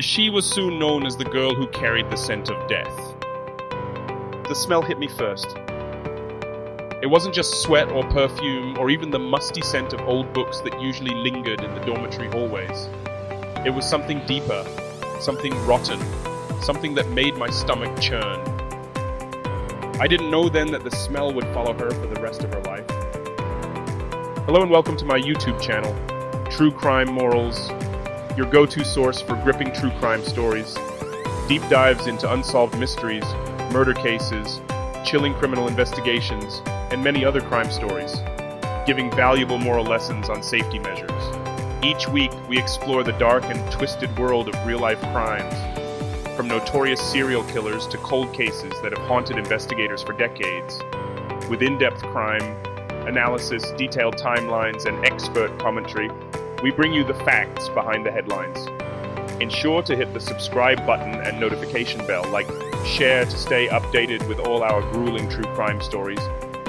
She was soon known as the girl who carried the scent of death. The smell hit me first. It wasn't just sweat or perfume or even the musty scent of old books that usually lingered in the dormitory hallways. It was something deeper, something rotten, something that made my stomach churn. I didn't know then that the smell would follow her for the rest of her life. Hello and welcome to my YouTube channel, True Crime Morals, your go-to source for gripping true crime stories, deep dives into unsolved mysteries, murder cases, chilling criminal investigations, and many other crime stories, giving valuable moral lessons on safety measures. Each week, we explore the dark and twisted world of real-life crimes, from notorious serial killers to cold cases that have haunted investigators for decades. With in-depth crime analysis, detailed timelines, and expert commentary, we bring you the facts behind the headlines. Ensure to hit the subscribe button and notification bell, share to stay updated with all our grueling true crime stories.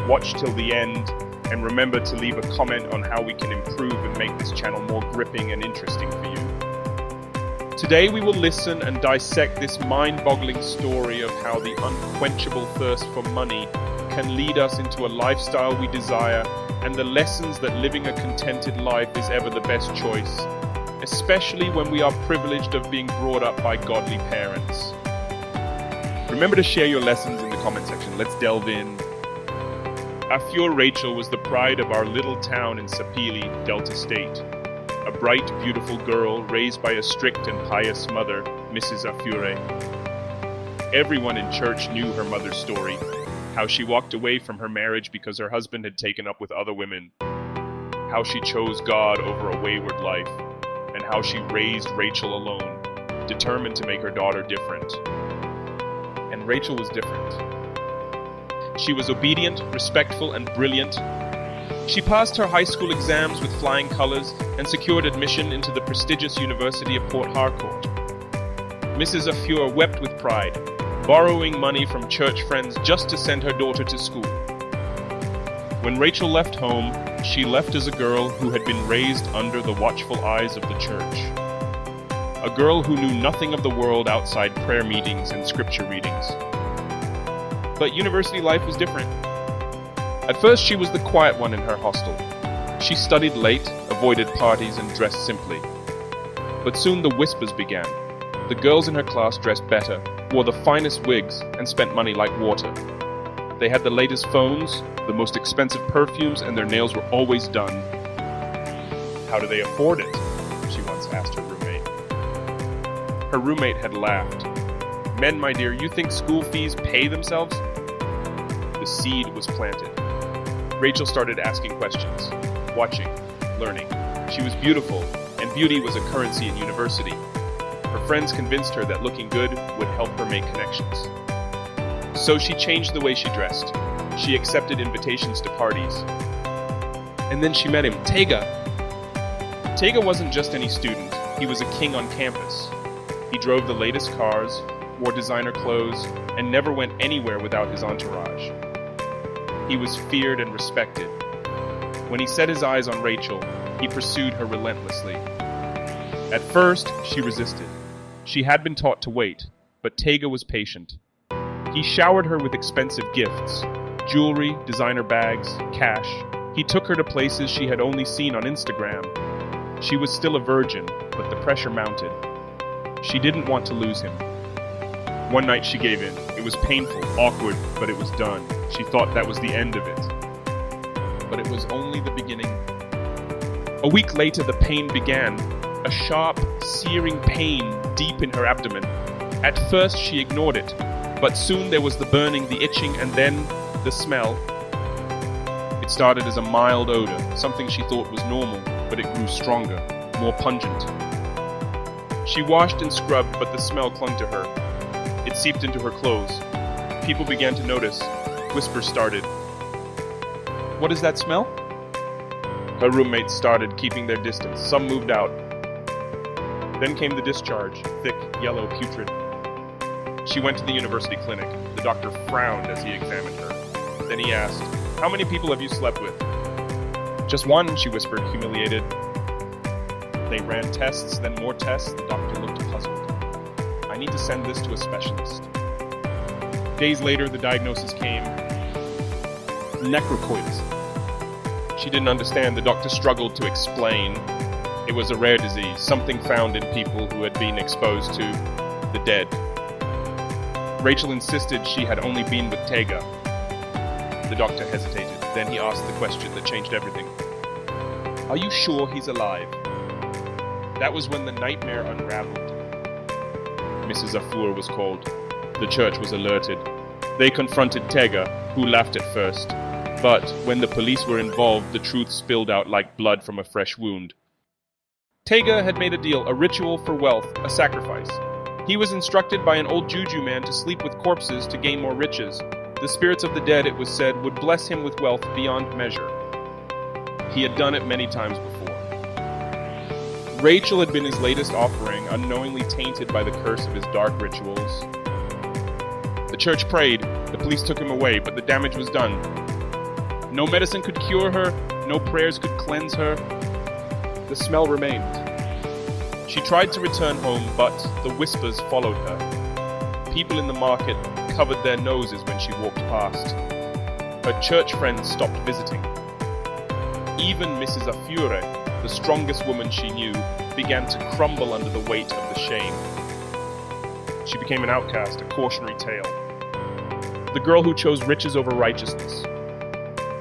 Watch till the end, and remember to leave a comment on how we can improve and make this channel more gripping and interesting for you. Today we will listen and dissect this mind-boggling story of how the unquenchable thirst for money can lead us into a lifestyle we desire, and the lessons that living a contented life is ever the best choice, especially when we are privileged of being brought up by godly parents. Remember to share your lessons in the comment section. Let's delve in. Afure Rachel was the pride of our little town in Sapili, Delta State. A bright, beautiful girl raised by a strict and pious mother, Mrs. Afure. Everyone in church knew her mother's story, how she walked away from her marriage because her husband had taken up with other women, how she chose God over a wayward life, and how she raised Rachel alone, determined to make her daughter different. And Rachel was different. She was obedient, respectful, and brilliant. She passed her high school exams with flying colors and secured admission into the prestigious University of Port Harcourt. Mrs. Afure wept with pride, borrowing money from church friends just to send her daughter to school. When Rachel left home, she left as a girl who had been raised under the watchful eyes of the church. A girl who knew nothing of the world outside prayer meetings and scripture readings. But university life was different. At first, she was the quiet one in her hostel. She studied late, avoided parties, and dressed simply. But soon the whispers began. The girls in her class dressed better, wore the finest wigs, and spent money like water. They had the latest phones, the most expensive perfumes, and their nails were always done. How do they afford it? She once asked her roommate. Her roommate had laughed. Men, my dear, you think school fees pay themselves? The seed was planted. Rachel started asking questions, watching, learning. She was beautiful, and beauty was a currency in university. Her friends convinced her that looking good would help her make connections. So she changed the way she dressed. She accepted invitations to parties. And then she met him, Tega. Tega wasn't just any student. He was a king on campus. He drove the latest cars, wore designer clothes, and never went anywhere without his entourage. He was feared and respected. When he set his eyes on Rachel, he pursued her relentlessly. At first, she resisted. She had been taught to wait, but Tega was patient. He showered her with expensive gifts, jewelry, designer bags, cash. He took her to places she had only seen on Instagram. She was still a virgin, but the pressure mounted. She didn't want to lose him. One night she gave in. It was painful, awkward, but it was done. She thought that was the end of it. But it was only the beginning. A week later, the pain began. A sharp, searing pain deep in her abdomen. At first, she ignored it, but soon there was the burning, the itching, and then the smell. It started as a mild odor, something she thought was normal, but it grew stronger, more pungent. She washed and scrubbed, but the smell clung to her. It seeped into her clothes. People began to notice. Whispers started. What is that smell? Her roommates started keeping their distance. Some moved out. Then came the discharge, thick, yellow, putrid. She went to the university clinic. The doctor frowned as he examined her. Then he asked, "How many people have you slept with?" "Just one," she whispered, humiliated. They ran tests, then more tests. The doctor looked puzzled. to send this to a specialist. Days later, the diagnosis came: necrocoids. She didn't understand. The doctor struggled to explain. It was a rare disease, something found in people who had been exposed to the dead. Rachel insisted she had only been with Tega. The doctor hesitated. Then he asked the question that changed everything. "Are you sure he's alive?" That was when the nightmare unraveled. Mrs. Afur was called. The church was alerted. They confronted Tega, who laughed at first. But when the police were involved, the truth spilled out like blood from a fresh wound. Tega had made a deal, a ritual for wealth, a sacrifice. He was instructed by an old juju man to sleep with corpses to gain more riches. The spirits of the dead, it was said, would bless him with wealth beyond measure. He had done it many times before. Rachel had been his latest offering, unknowingly tainted by the curse of his dark rituals. The church prayed, the police took him away, but the damage was done. No medicine could cure her, no prayers could cleanse her. The smell remained. She tried to return home, but the whispers followed her. People in the market covered their noses when she walked past. Her church friends stopped visiting. Even Mrs. Afure, the strongest woman she knew, began to crumble under the weight of the shame. She became an outcast, a cautionary tale. The girl who chose riches over righteousness.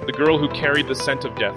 The girl who carried the scent of death.